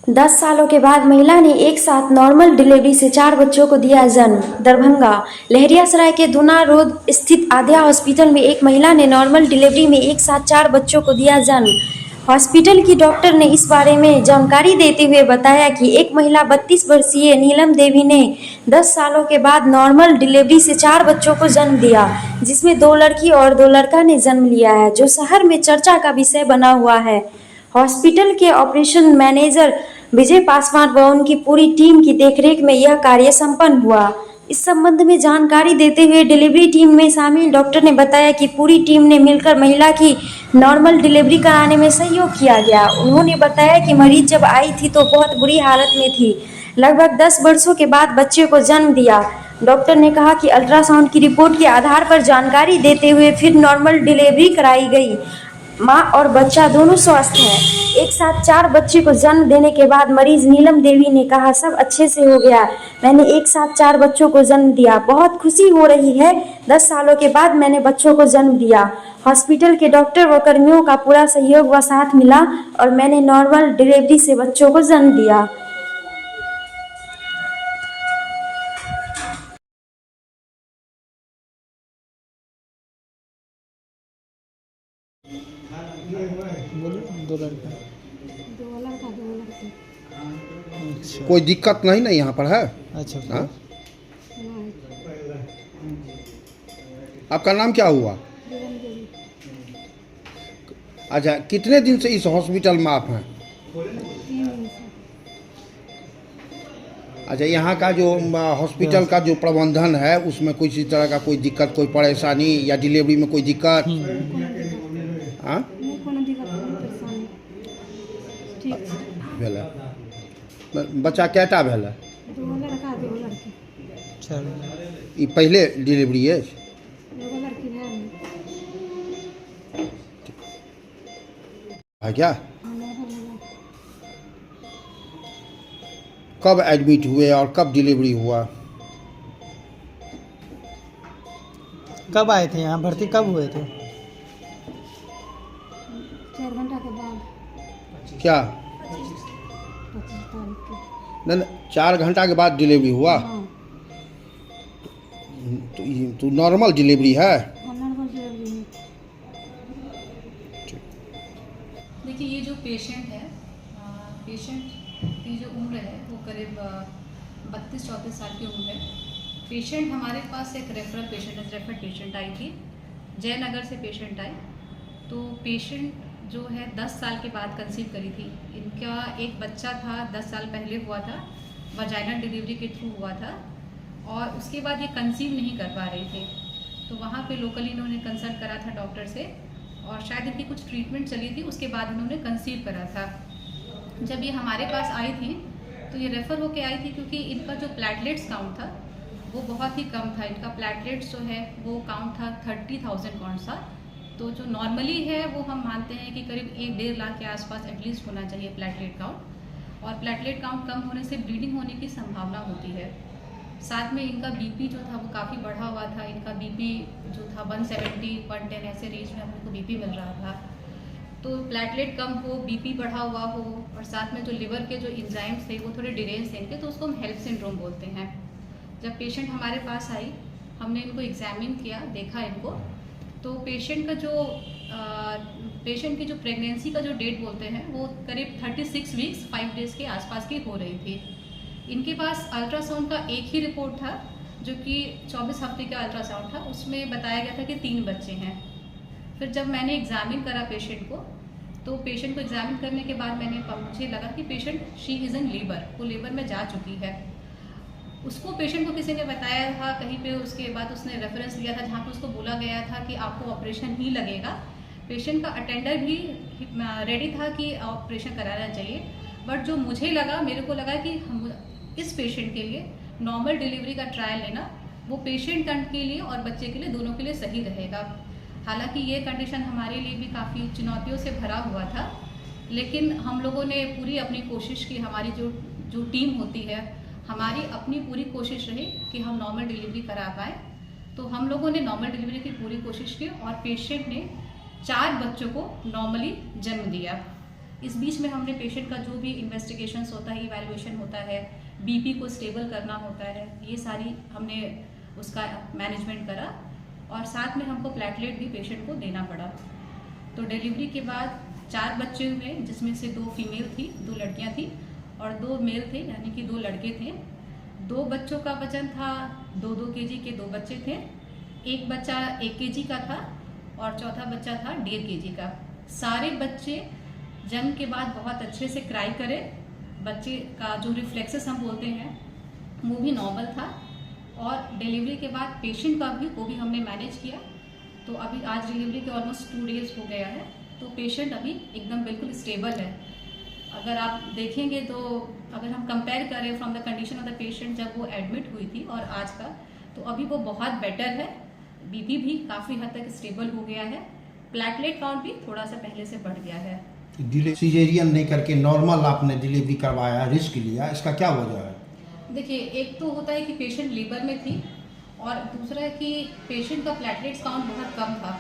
10 सालों के बाद महिला ने एक साथ नॉर्मल डिलीवरी से 4 बच्चों को दिया जन्म। दरभंगा लहरियासराय के दुना रोड स्थित आध्या हॉस्पिटल में एक महिला ने नॉर्मल डिलीवरी में एक साथ 4 बच्चों को दिया जन्म। हॉस्पिटल की डॉक्टर ने इस बारे में जानकारी देते हुए बताया कि एक महिला 32 वर्षीय नीलम देवी ने 10 सालों के बाद नॉर्मल डिलीवरी से 4 बच्चों को जन्म दिया, जिसमें 2 लड़की और 2 लड़का ने जन्म लिया है, जो शहर में चर्चा का विषय बना हुआ है। हॉस्पिटल के ऑपरेशन मैनेजर विजय पासवान व उनकी पूरी टीम की देखरेख में यह कार्य संपन्न हुआ। इस संबंध में जानकारी देते हुए डिलीवरी टीम में शामिल डॉक्टर ने बताया कि पूरी टीम ने मिलकर महिला की नॉर्मल डिलीवरी कराने में सहयोग किया गया। उन्होंने बताया कि मरीज जब आई थी तो बहुत बुरी हालत में थी, लगभग 10 वर्षों के बाद बच्चे को जन्म दिया। डॉक्टर ने कहा कि अल्ट्रासाउंड की रिपोर्ट के आधार पर जानकारी देते हुए फिर नॉर्मल डिलीवरी कराई गई। माँ और बच्चा दोनों स्वस्थ हैं। एक साथ 4 बच्चे को जन्म देने के बाद मरीज नीलम देवी ने कहा, सब अच्छे से हो गया, मैंने एक साथ 4 बच्चों को जन्म दिया, बहुत खुशी हो रही है। 10 सालों के बाद मैंने बच्चों को जन्म दिया। हॉस्पिटल के डॉक्टर व कर्मियों का पूरा सहयोग व साथ मिला और मैंने नॉर्मल डिलीवरी से बच्चों को जन्म दिया। दो लड़का। अच्छा। कोई दिक्कत नहीं ना यहाँ पर है? अच्छा। हाँ? आपका नाम क्या हुआ? अच्छा, कितने दिन से इस हॉस्पिटल में आप हैं? अच्छा, यहाँ का जो हॉस्पिटल का जो प्रबंधन है उसमें किसी तरह का कोई दिक्कत, कोई परेशानी या डिलीवरी में कोई दिक्कत? हाँ? भेला बच्चा कैटा भेला? ये पहले डिलीवरी है? है क्या? कब एडमिट हुए और कब डिलीवरी हुआ? कब आए थे यहाँ भर्ती, कब हुए थे? 4 घंटा के बाद। क्या? 25 तारीख के। नहीं, 4 घंटा के बाद डिलीवरी हुआ? हाँ। तो नॉर्मल डिलीवरी है? हाँ, नॉर्मल डिलीवरी है। देखिए, ये जो पेशेंट है, पेशेंट की जो उम्र है वो करीब 32-34 साल की उम्र है। पेशेंट हमारे पास एक रेफरल पेशेंट आई थी, जयनगर से पेशेंट आई। तो पेशेंट जो है 10 साल के बाद कंसीव करी थी। इनका एक बच्चा था, 10 साल पहले हुआ था, वजाइनल डिलीवरी के थ्रू हुआ था, और उसके बाद ये कंसीव नहीं कर पा रहे थे। तो वहाँ पे लोकली इन्होंने कंसल्ट करा था डॉक्टर से, और शायद इनकी कुछ ट्रीटमेंट चली थी, उसके बाद इन्होंने कंसीव करा था। जब ये हमारे पास आई थी तो ये रेफ़र होके आई थी, क्योंकि इनका जो प्लेटलेट्स काउंट था वो बहुत ही कम था। इनका प्लेटलेट्स जो है वो काउंट था 30,000 काउंट था। तो जो नॉर्मली है वो हम मानते हैं कि करीब 1-1.5 लाख के आसपास एटलीस्ट होना चाहिए प्लेटलेट काउंट, और प्लेटलेट काउंट कम होने से ब्लीडिंग होने की संभावना होती है। साथ में इनका बीपी जो था वो काफ़ी बढ़ा हुआ था। इनका बीपी जो था 170-110 ऐसे रेंज में हमको बीपी मिल रहा था। तो प्लेटलेट कम हो, बीपी बढ़ा हुआ हो, और साथ में जो लिवर के जो एंजाइम्स थे वो थोड़े डिरेंज थे इनके, तो उसको हम हेल्प सिंड्रोम बोलते हैं। जब पेशेंट हमारे पास आई, हमने इनको एग्जामिन किया, देखा इनको, तो पेशेंट की जो प्रेगनेंसी का जो डेट बोलते हैं वो करीब 36 वीक्स 5 डेज़ के आसपास की हो रही थी। इनके पास अल्ट्रासाउंड का एक ही रिपोर्ट था, जो कि 24 हफ्ते का अल्ट्रासाउंड था। उसमें बताया गया था कि 3 बच्चे हैं। फिर जब मैंने एग्जामिन करा पेशेंट को, तो पेशेंट को एग्जामिन करने के बाद मुझे लगा कि patient she is in labour, वो लेबर में जा चुकी है। उसको पेशेंट को किसी ने बताया था कहीं पे, उसके बाद उसने रेफरेंस लिया था जहाँ पे उसको बोला गया था कि आपको ऑपरेशन ही लगेगा। पेशेंट का अटेंडर भी रेडी था कि ऑपरेशन कराना चाहिए, बट जो मुझे लगा, मेरे को लगा कि इस पेशेंट के लिए नॉर्मल डिलीवरी का ट्रायल लेना वो पेशेंट के लिए और बच्चे के लिए, दोनों के लिए सही रहेगा। हालांकि ये कंडीशन हमारे लिए भी काफ़ी चुनौतियों से भरा हुआ था, लेकिन हम लोगों ने पूरी अपनी कोशिश की। हमारी जो टीम होती है, हमारी अपनी पूरी कोशिश रही कि हम नॉर्मल डिलीवरी करा पाएँ। तो हम लोगों ने नॉर्मल डिलीवरी की पूरी कोशिश की, और पेशेंट ने 4 बच्चों को नॉर्मली जन्म दिया। इस बीच में हमने पेशेंट का जो भी इन्वेस्टिगेशंस होता है, इवैल्यूएशन होता है, बीपी को स्टेबल करना होता है, ये सारी हमने उसका मैनेजमेंट करा और साथ में हमको प्लेटलेट भी पेशेंट को देना पड़ा। तो डिलीवरी के बाद 4 बच्चे हुए, जिसमें से 2 फीमेल थी, 2 लड़कियां थी और 2 मेल थे, यानी कि 2 लड़के थे। 2 बच्चों का वजन था 2-2 केजी के 2 बच्चे थे। एक बच्चा 1 केजी का था और चौथा बच्चा था 1.5 केजी का। सारे बच्चे जन्म के बाद बहुत अच्छे से क्राई करे। बच्चे का जो रिफ्लेक्सेस हम बोलते हैं वो भी नॉर्मल था और डिलीवरी के बाद पेशेंट का भी वो भी हमने मैनेज किया। तो अभी आज डिलीवरी के ऑलमोस्ट 2 डेज हो गया है, तो पेशेंट अभी एकदम बिल्कुल स्टेबल है। अगर आप देखेंगे तो अगर हम कंपेयर करें from the condition of the patient जब वो एडमिट हुई थी और आज का, तो अभी वो बहुत बेटर है। बीपी भी काफ़ी हद तक स्टेबल हो गया है। प्लेटलेट काउंट भी थोड़ा सा पहले से बढ़ गया है। सिजेरियन नहीं करके नॉर्मल आपने डिलीवरी करवाया, रिस्क लिया, इसका क्या वजह है? देखिए, एक तो होता है कि पेशेंट लेबर में थी और दूसरा है कि पेशेंट का प्लेटलेट्स काउंट बहुत कम था।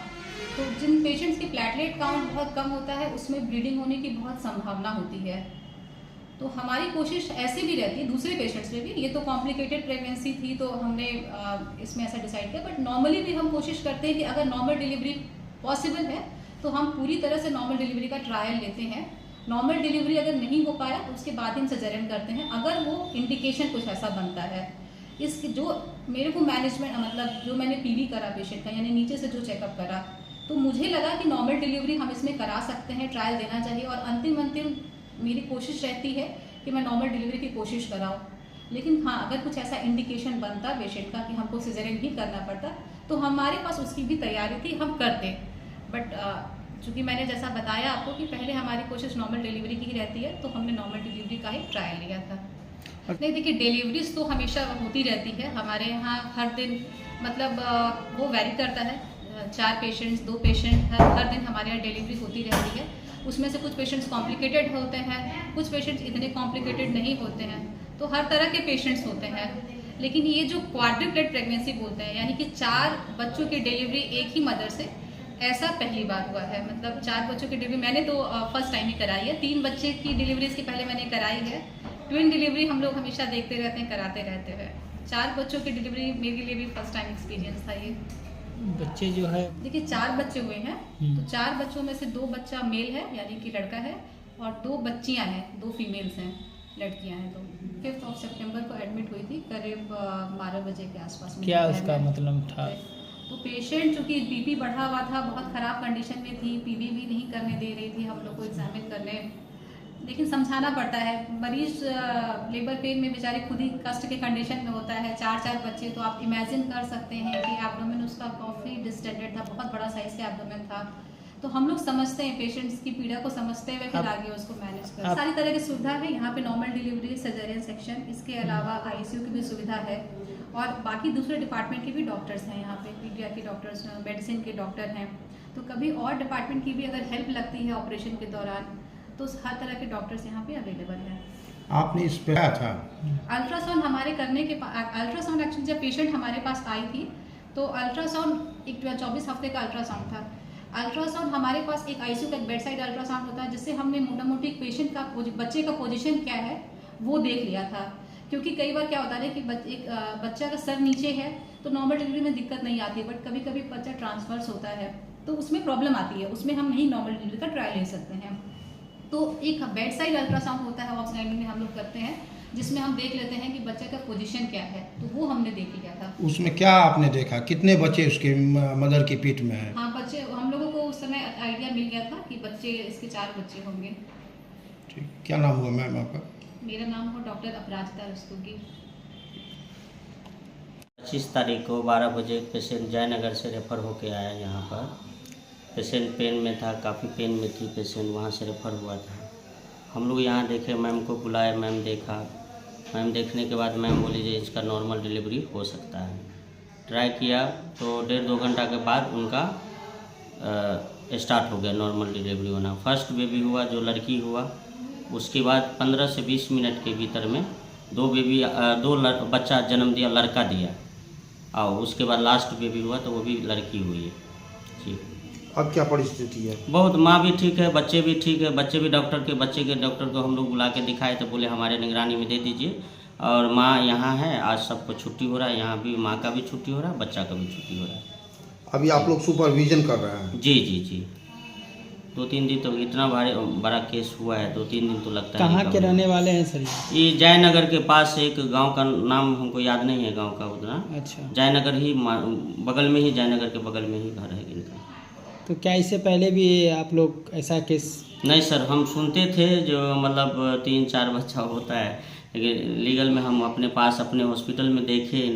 तो जिन पेशेंट्स की प्लेटलेट काउंट बहुत कम होता है उसमें ब्लीडिंग होने की बहुत संभावना होती है। तो हमारी कोशिश ऐसे भी रहती है दूसरे पेशेंट्स में भी। ये तो कॉम्प्लिकेटेड प्रेगनेंसी थी तो हमने इसमें ऐसा डिसाइड किया, बट नॉर्मली भी हम कोशिश करते हैं कि अगर नॉर्मल डिलीवरी पॉसिबल है तो हम पूरी तरह से नॉर्मल डिलीवरी का ट्रायल लेते हैं। नॉर्मल डिलीवरी अगर नहीं हो पाया तो उसके बाद हम सिजेरियन करते हैं, अगर वो इंडिकेशन कुछ ऐसा बनता है। इसके जो मेरे को मैनेजमेंट मतलब जो मैंने पीवी करा पेशेंट का, यानी नीचे से जो चेकअप करा, तो मुझे लगा कि नॉर्मल डिलीवरी हम इसमें करा सकते हैं, ट्रायल देना चाहिए और अंतिम मेरी कोशिश रहती है कि मैं नॉर्मल डिलीवरी की कोशिश कराऊँ। लेकिन हाँ, अगर कुछ ऐसा इंडिकेशन बनता पेशेंट का कि हमको सिजेरियन ही करना पड़ता तो हमारे पास उसकी भी तैयारी थी, हम करते। बट चूँकि मैंने जैसा बताया आपको कि पहले हमारी कोशिश नॉर्मल डिलीवरी की ही रहती है, तो हमने नॉर्मल डिलीवरी का ही ट्रायल लिया था। नहीं, देखिए, डिलीवरीज तो हमेशा होती रहती है हमारे यहाँ हर दिन, मतलब वो वेरी करता है। 4 पेशेंट्स 2 पेशेंट हर दिन हमारे यहाँ डिलीवरी होती रहती है। उसमें से कुछ पेशेंट्स कॉम्प्लिकेटेड होते हैं, कुछ पेशेंट्स इतने कॉम्प्लिकेटेड नहीं होते हैं, तो हर तरह के पेशेंट्स होते हैं। लेकिन ये जो क्वाड्रुप्लेट प्रेगनेंसी बोलते हैं, यानी कि 4 बच्चों की डिलीवरी एक ही मदर से, ऐसा पहली बार हुआ है। मतलब 4 बच्चों की डिलीवरी मैंने तो फर्स्ट टाइम ही कराई है। 3 बच्चे की डिलीवरी इसके पहले मैंने कराई है। ट्विन डिलीवरी हम लोग हमेशा देखते रहते हैं, कराते रहते हैं। 4 बच्चों की डिलीवरी मेरे लिए भी फर्स्ट टाइम एक्सपीरियंस था ये। बच्चे जो है, देखिए, 4 बच्चे हुए हैं, तो 4 बच्चों में से 2 बच्चा मेल है, यानी कि लड़का है, और 2 बच्चियां हैं, 2 फीमेल्स हैं, लड़कियां हैं। तो 5 सितंबर को एडमिट हुई थी करीब 12 बजे के आसपास में। क्या उसका मतलब था? तो पेशेंट चूँकि बीपी बढ़ा हुआ था, बहुत ख़राब कंडीशन में थी, पीवी भी नहीं करने दे रही थी हम लोग को एग्जामिन करने, लेकिन समझाना पड़ता है। मरीज लेबर पेन में बेचारे खुद ही कष्ट के कंडीशन में होता है। 4 बच्चे, तो आप इमेजिन कर सकते हैं कि एब्डोमेन उसका काफ़ी डिस्टेंडेड था, बहुत बड़ा साइज का एब्डोमेन था। तो हम लोग समझते हैं, पेशेंट्स की पीड़ा को समझते हुए फिर आगे उसको मैनेज कर। सारी तरह की सुविधा है यहाँ पे, नॉर्मल डिलीवरी, सर्जरियन सेक्शन, इसके अलावा ICU की भी सुविधा है और बाकी दूसरे डिपार्टमेंट के भी डॉक्टर्स हैं यहाँ पे, पीडिया के डॉक्टर्स, मेडिसिन के डॉक्टर हैं। तो कभी और डिपार्टमेंट की भी अगर हेल्प लगती है ऑपरेशन के दौरान, तो हर तरह के डॉक्टर्स यहाँ पे अवेलेबल हैं। आपने इस पे आया था? अल्ट्रासाउंड हमारे करने के अल्ट्रासाउंड एक्चुअली जब पेशेंट हमारे पास आई थी तो अल्ट्रासाउंड एक 24 हफ्ते का अल्ट्रासाउंड था। अल्ट्रासाउंड हमारे पास एक ICU का बेड साइड अल्ट्रासाउंड होता है, जिससे हमने मोटा मोटी पेशेंट का बच्चे का पोजीशन क्या है वो देख लिया था। क्योंकि कई बार क्या होता है कि बच्चा का सर नीचे है तो नॉर्मल डिलीवरी में दिक्कत नहीं आती है, बट कभी कभी बच्चा ट्रांसवर्स होता है तो उसमें प्रॉब्लम आती है, उसमें हम नहीं नॉर्मल डिलीवरी का ट्रायल ले सकते हैं। तो एक बेड साइड अल्ट्रासाउंड होता है, ऑब्स में हम लोग करते हैं, जिसमें हम देख लेते हैं कि बच्चे का पोजीशन क्या है, तो वो हमने देख लिया था। उसमें क्या आपने देखा, कितने बच्चे उसके मदर की पीठ में हैं? हाँ, बच्चे हम लोगों को उस समय आइडिया मिल गया था कि बच्चे इसके 4 बच्चे होंगे। ठीक, क्या नाम हुआ मैम आपका? मेरा नाम हो डॉक्टर अपराजिता रस्तोगी। 25 तारीख को 12 बजे पेशेंट जयनगर से रेफ़र होके आया यहाँ पर। पेशेंट पेन में था, काफ़ी पेन में थी पेशेंट, वहाँ से रेफ़र हुआ था। हम लोग यहाँ देखे, मैम को बुलाए, मैम देखा, मैम देखने के बाद मैम बोली जी इसका नॉर्मल डिलीवरी हो सकता है। ट्राई किया तो 1.5-2 घंटा के बाद उनका स्टार्ट हो गया नॉर्मल डिलीवरी होना। फर्स्ट बेबी हुआ जो लड़की हुआ, उसके बाद 15 से 20 मिनट के भीतर में 2 बच्चा जन्म दिया, लड़का दिया, और उसके बाद लास्ट बेबी हुआ तो वो भी लड़की हुई है जी। अब क्या परिस्थिति है? बहुत, माँ भी ठीक है, बच्चे भी ठीक है, बच्चे के डॉक्टर को हम लोग बुला के दिखाए तो बोले हमारे निगरानी में दे दीजिए। और माँ यहाँ है, आज सबको छुट्टी हो रहा है, यहाँ भी माँ का भी छुट्टी हो रहा है, बच्चा का भी छुट्टी हो रहा है। अभी आप लोग सुपरविजन कर रहे हैं? जी जी जी, 2-3 दिन तो इतना बड़ा केस हुआ है, 2-3 दिन तो लगता है। कहाँ के रहने वाले हैं सर? ये जयनगर के पास एक गांव का नाम हमको याद नहीं है, गांव का उतना। अच्छा, जयनगर ही बगल में ही, जयनगर के बगल में ही घर है इनका। तो क्या इससे पहले भी आप लोग ऐसा केस? नहीं सर, हम सुनते थे जो मतलब 3-4 बच्चा होता है, लेकिन लीगल में हम अपने पास अपने हॉस्पिटल में देखे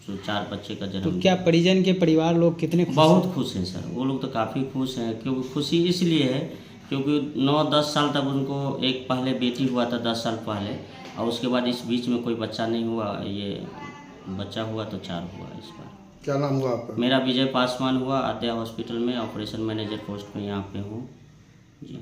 जो 4 बच्चे का जन्म। तो क्या परिजन के परिवार लोग कितने खुश बहुत हैं? खुश हैं सर, वो लोग तो काफ़ी खुश हैं। क्योंकि खुशी इसलिए है क्योंकि 9-10 साल तक उनको एक पहले बेटी हुआ था, 10 साल पहले, और उसके बाद इस बीच में कोई बच्चा नहीं हुआ। ये बच्चा हुआ तो 4 हुआ इस बार। क्या नाम हुआ आपका? मेरा विजय पासवान हुआ, आद्या हॉस्पिटल में ऑपरेशन मैनेजर पोस्ट में यहाँ पे हूँ जी।